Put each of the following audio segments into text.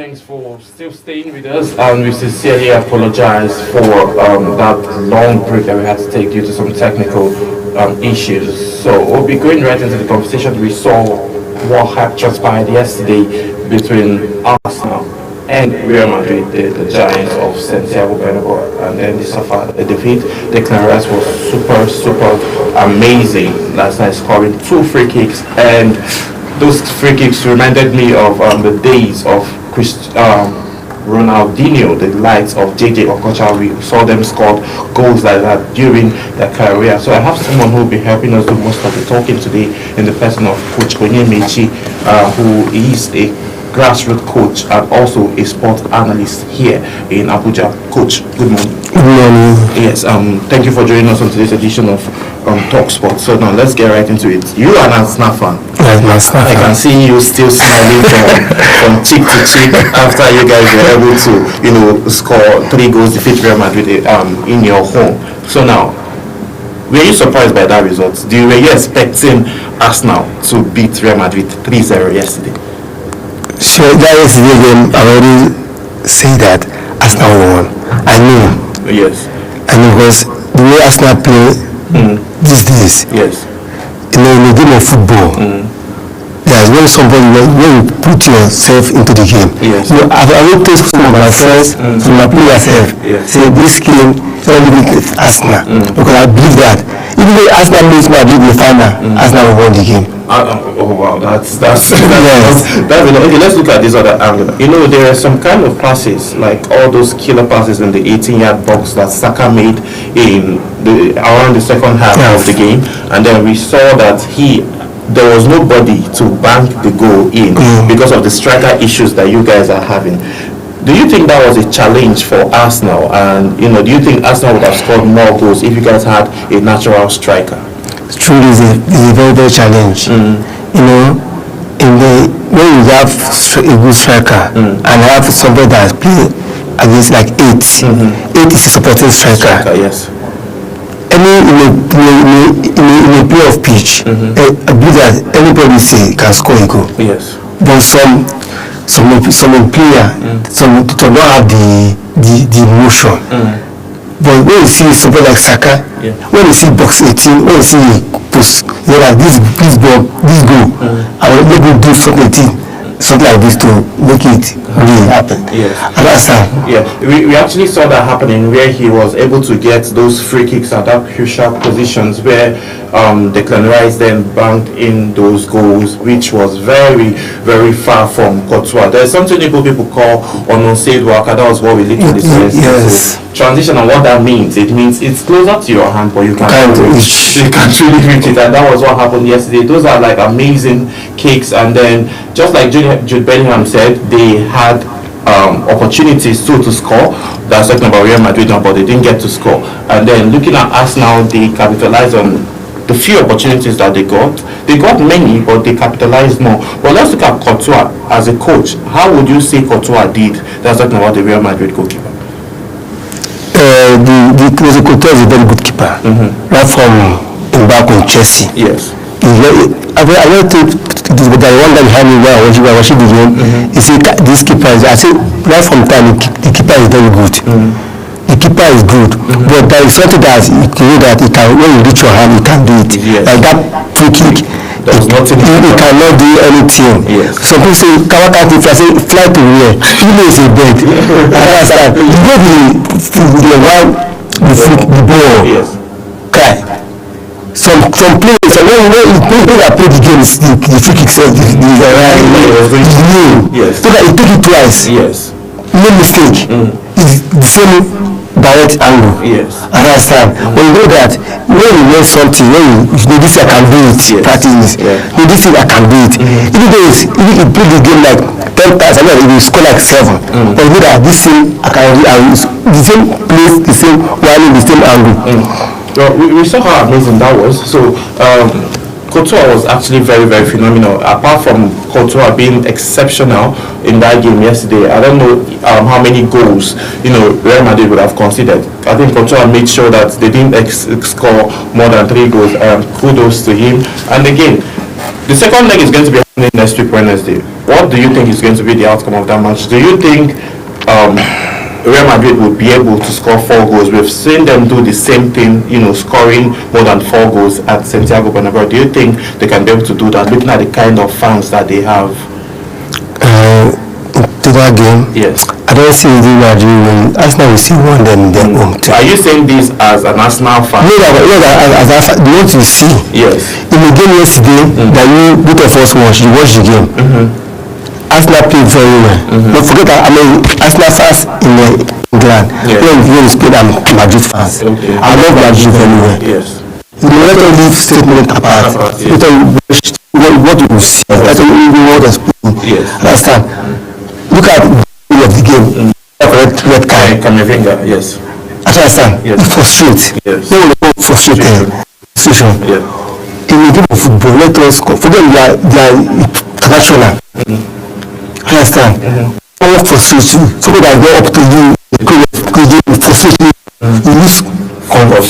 thanks for still staying with us, and we sincerely apologize for that long break that we had to take due to some technical issues. So we'll be going right into the conversation. We saw what had transpired yesterday between Arsenal and Real Madrid, the giants of Santiago Bernabeu, and then they suffered a defeat. Declan Rice was super amazing last night, scoring two free kicks, and those free kicks reminded me of the days of Ronaldinho, the likes of JJ Okocha. We saw them score goals like that during their career. So I have someone who will be helping us do most of the talking today in the person of Coach Onyemaechi, who is a grassroots coach and also a sports analyst here in Abuja. Coach, good morning. Good morning. Yes, thank you for joining us on today's edition of Talk Sport. So now let's get right into it. You are an Arsenal fan. I can see you still smiling from cheek to cheek after you guys were able to, score 3 goals, defeat Real Madrid in your home. So now, were you surprised by that result? Were you expecting Arsenal to beat Real Madrid 3-0 yesterday? Sure, that yesterday game, I already say that Arsenal won. I know. Yes. I know, because the way Arsenal play these days. Yes. In a game of football, there's when you put yourself into the game. Yes. I've already told some of my friends, from my players, say this game is only with Arsenal, because I believe that even though Arsenal lose Madrid in the final, Arsenal will win the game. Oh wow, that's yes. That's okay. Let's look at this other angle. There are some kind of passes, like all those killer passes in the 18-yard box that Saka made around the second half of the game, and then we saw that there was nobody to bank the goal in because of the striker issues that you guys are having. Do you think that was a challenge for Arsenal? And do you think Arsenal would have scored more goals if you guys had a natural striker? Truly, is a very, very challenge. When you have a good striker and have somebody that plays against like 8 is a supporting striker. Yes. In a play of pitch, I believe that anybody can score a goal. Yes. But some player, some don't have the emotion. But when you see somebody like Saka, when you see box 18, when you see post, this goal, I will maybe do something like this to make it really happen. Yes. Understand? Yeah, we actually saw that happening where he was able to get those free kicks at that crucial positions where Declan Rice then banked in those goals, which was very, very far from Courtois. There's something people call unsaid worker. That was what we literally said. Yes. Transition and what that means. It means it's closer to your hand, but you can't reach. You can't really reach it, and that was what happened yesterday. Those are like amazing kicks, and then just like Jude Bellingham said, they had opportunities to score. That's talking about Real Madrid now, but they didn't get to score. And then looking at Arsenal, they capitalized on the few opportunities that they got. They got many, but they capitalized more. But let's look at Courtois as a coach. How would you say Courtois did? That's talking about the Real Madrid goalkeeper. The Courtois is a very good keeper. Right from back on Chelsea. Yes. I went to the one that behind me where I was watching the game. He said this keeper is, I said right from time the keeper is very good. The keeper is good, but there is something that you know that he can, when you reach your hand, he can do it. Yes. Like that free kick, he cannot do anything. Yes. Some people say Kawaka if I say fly to where? He knows a bed. I understand. You go the ball. Yes. Okay. Some players, when I play the game, the free kick says the yes. So that he took it twice. Yes. No mistake. It's the same direct angle. Yes. Understand? When you know that, when you learn something, when you know this I can do it, practice. This thing I can do it. Even though you play the game like 10 times, I know it will score like 7. But you know that this thing I can do, the same place, the same while in the same angle. Well, we saw how amazing that was. So Courtois was actually very, very phenomenal. Apart from Courtois being exceptional in that game yesterday, I don't know how many goals Real Madrid would have considered. I think Courtois made sure that they didn't score more than 3 goals. Kudos to him. And again, The second leg is going to be happening next week, Wednesday. What do you think is going to be the outcome of that match? Do you think Real Madrid will be able to score 4 goals? We've seen them do the same thing, scoring more than 4 goals at Santiago Bernabeu. Do you think they can be able to do that, looking at the kind of fans that they have? To that game, Yes. I don't see Real Madrid when Arsenal will see one them in their home team. Are you saying this as an Arsenal fan? No, as the one to see. Yes. In the game yesterday, that both of us watched, you watched the game. Arsenal played very well. Don't forget that Arsenal fans in England. Yeah. When we played Madrid fans. Okay. I love Madrid very well. Yes. Let us leave statement apart. Yes. Let us what you will see. Let us what is playing. Yes. Understand? Look at the of the game. Red card. Camavinga, yes. Understand? Yes. Frustrate. Yes. No one frustrated. Situation. Yeah. In the game of football, let us for them they are international. Understand? All frustrate you. So that go up to you, frustrate you. You lose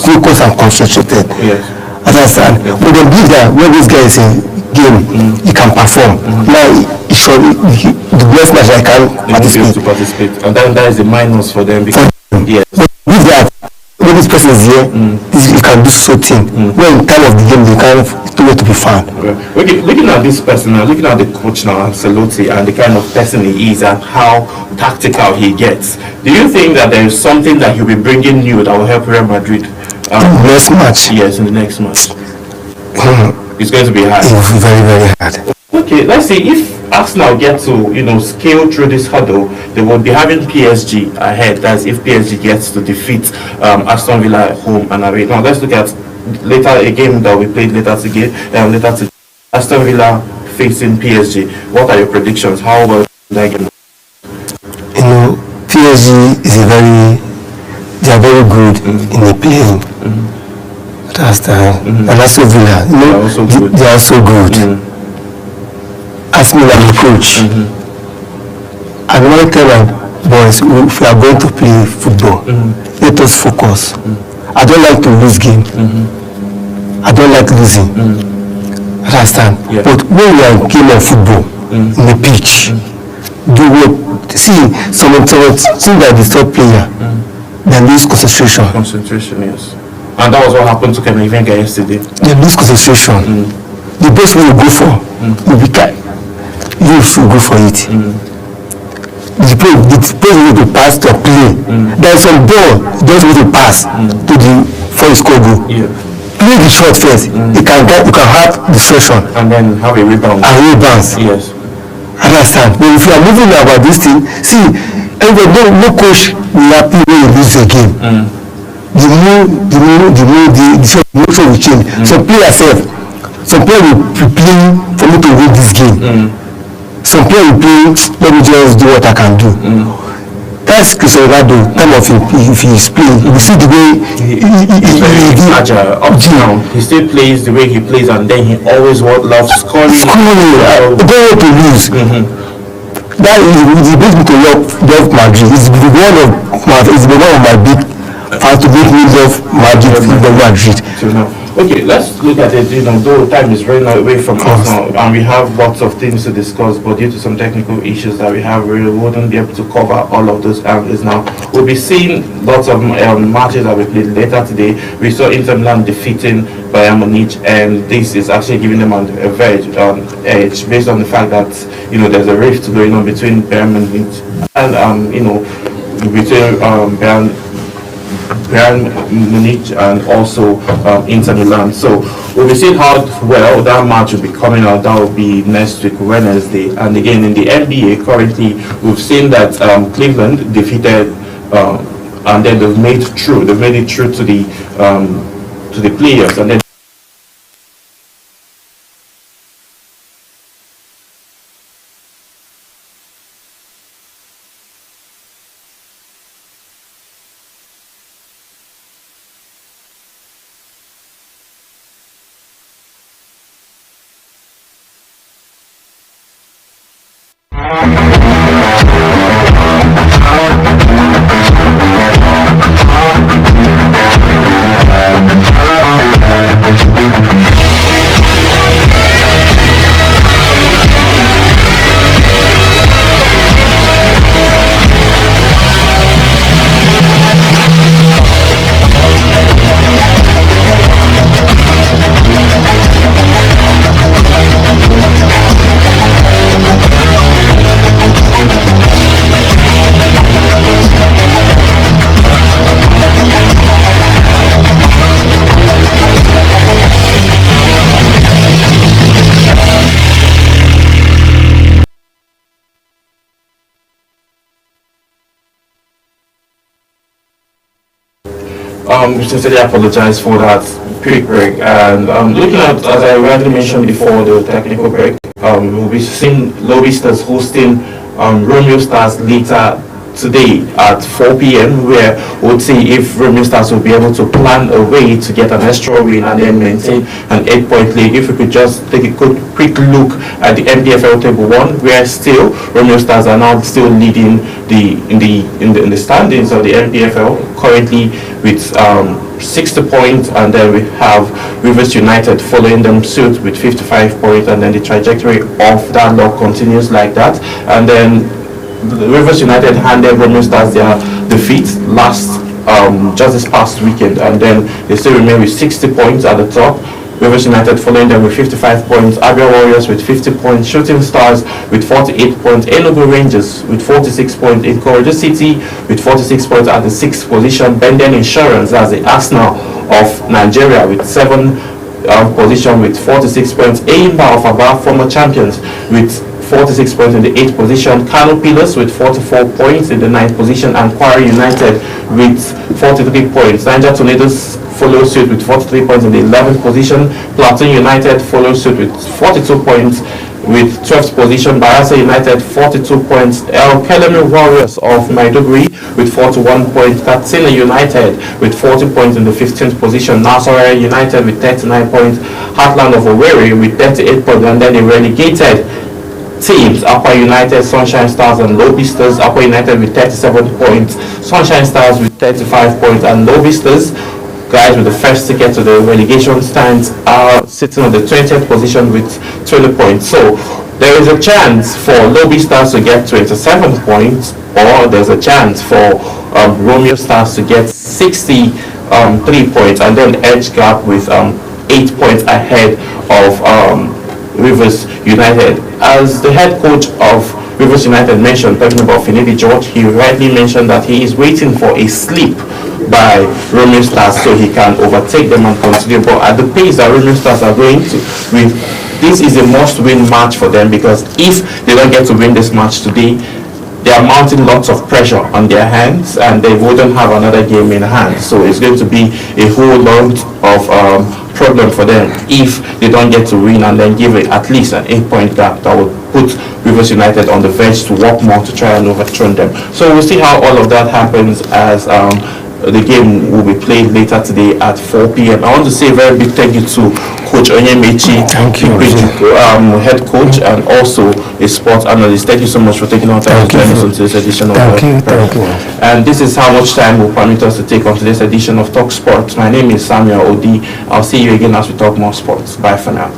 focus and concentrated. Yes. Understand? But they believe that when this guy is in game, he can perform. Now the best match I can participate. And then that is the minus for them because yes. But with that, when this person is here, he can do something. When in time of the game, they can't do it to be found. Okay, looking at this person now, looking at the coach now, Ancelotti, and the kind of person he is and how tactical he gets, do you think that there is something that he'll be bringing new that will help Real Madrid? Next match? Yes, in the next match. It's going to be hard. It will be very, very hard. Okay, let's see if Arsenal get to scale through this hurdle, they will be having PSG ahead. That's if PSG gets to defeat Aston Villa at home and away. Now let's look at later a game that we played later today. Aston Villa facing PSG. What are your predictions? How well they game? PSG is they are very good in the playing. That's and Aston Villa, they are also good. Ask me like a coach. I want to tell my boys, if we are going to play football, let us focus. I don't like to lose game. I don't like losing. Understand? Yeah. But when we are in game of football, in the pitch, do what? See, some think that they stop player, they lose concentration. Concentration, yes. And that was what happened to Camavinga yesterday. They lose concentration. The best way you go for, will be you should go for it. The place need to pass to play. There is some ball just need to pass to the for the score goal. Yeah. Play the shot first. You can have distraction and then have a rebound. Yes. Understand? But if you are moving about this thing, see, no coach will happy when you lose the game. The motion will change. Some player will play for me to win this game. Some player will play, let me just do what I can do. That's Cristiano Ronaldo. Time of if he is playing, you see the way he's agile, up down. He still plays the way he plays, and then he always loves scoring. I don't want to lose. That is the brings me to love Madrid. It's one of my big fans to make me love Madrid. Okay, let's look at it. Though time is running away from us now, and we have lots of things to discuss, but due to some technical issues that we have, we wouldn't be able to cover all of those angles now. We'll be seeing lots of matches that we played later today. We saw Inter Milan defeating Bayern Munich, and this is actually giving them a edge based on the fact that there's a rift going on between Bayern Munich and between Bayern Munich and also Inter Milan. So we'll be seeing how well that match will be coming out. That will be next week, Wednesday. And again, in the NBA, currently, we've seen that Cleveland defeated, and then they've made it through to the playoffs, and then We sincerely apologize for that quick break. And looking at, as I already mentioned before the technical break, we'll be seeing Lobby Stars hosting Romeo Stars later today at 4 p.m. where we'll see if Romeo Stars will be able to plan a way to get an extra win and then maintain an 8-point lead. If we could just take a quick look at the MPFL table 1, where still Romeo Stars are now still leading in the standings of the MPFL currently with 60 points, and then we have Rivers United following them suit with 55 points, and then the trajectory of that log continues like that. And then Rivers United handed Romeo Stars their defeat just this past weekend, and then they still remain with 60 points at the top. Rivers United following them with 55 points, Abia Warriors with 50 points, Shooting Stars with 48 points, Enugu Rangers with 46 points, Ikorodu City with 46 points at the 6th position, Benden Insurance, as the Arsenal of Nigeria, with 7th position with 46 points, Eimba of Aba, former champions, with 46 points in the 8th position, Kano Pillars with 44 points in the 9th position, and Kwara United with 43 points. Niger Tornadoes follow suit with 43 points in the 11th position, Plateau United follow suit with 42 points with 12th position, Bayelsa United 42 points, El Kelemi Warriors of Maiduguri with 41 points, Katsina United with 40 points in the 15th position, Nasarawa United with 39 points, Heartland of Owerri with 38 points, and then the relegated teams, Upper United, Sunshine Stars and Lobby Stars. Upper United with 37 points, Sunshine Stars with 35 points, and Lobby Stars, guys with the first ticket to the relegation stands, are sitting on the 20th position with 20 points. So there is a chance for Lobby Stars to get 27 points, or there's a chance for Romeo Stars to get 63 points, and then edge gap with 8 points ahead of Rivers United. As the head coach of Rivers United mentioned, talking about Finidi George, he rightly mentioned that he is waiting for a slip by Romeo Stars so he can overtake them and continue. But at the pace that Romeo Stars are going to, this is a must-win match for them, because if they don't get to win this match today, they are mounting lots of pressure on their hands, and they wouldn't have another game in hand. So it's going to be a whole lot of problem for them if they don't get to win and then give it at least an 8-point gap that would put Rivers United on the verge to work more to try and overturn them. So we'll see how all of that happens as the game will be played later today at 4 p.m. I want to say a very big thank you to Coach Onyemechi, head coach and also a sports analyst. Thank you so much for taking our time to join us on today's edition of Thank you. And this is how much time will permit us to take on today's edition of Talk Sports. My name is Samuel Odi. I'll see you again as we talk more sports. Bye for now.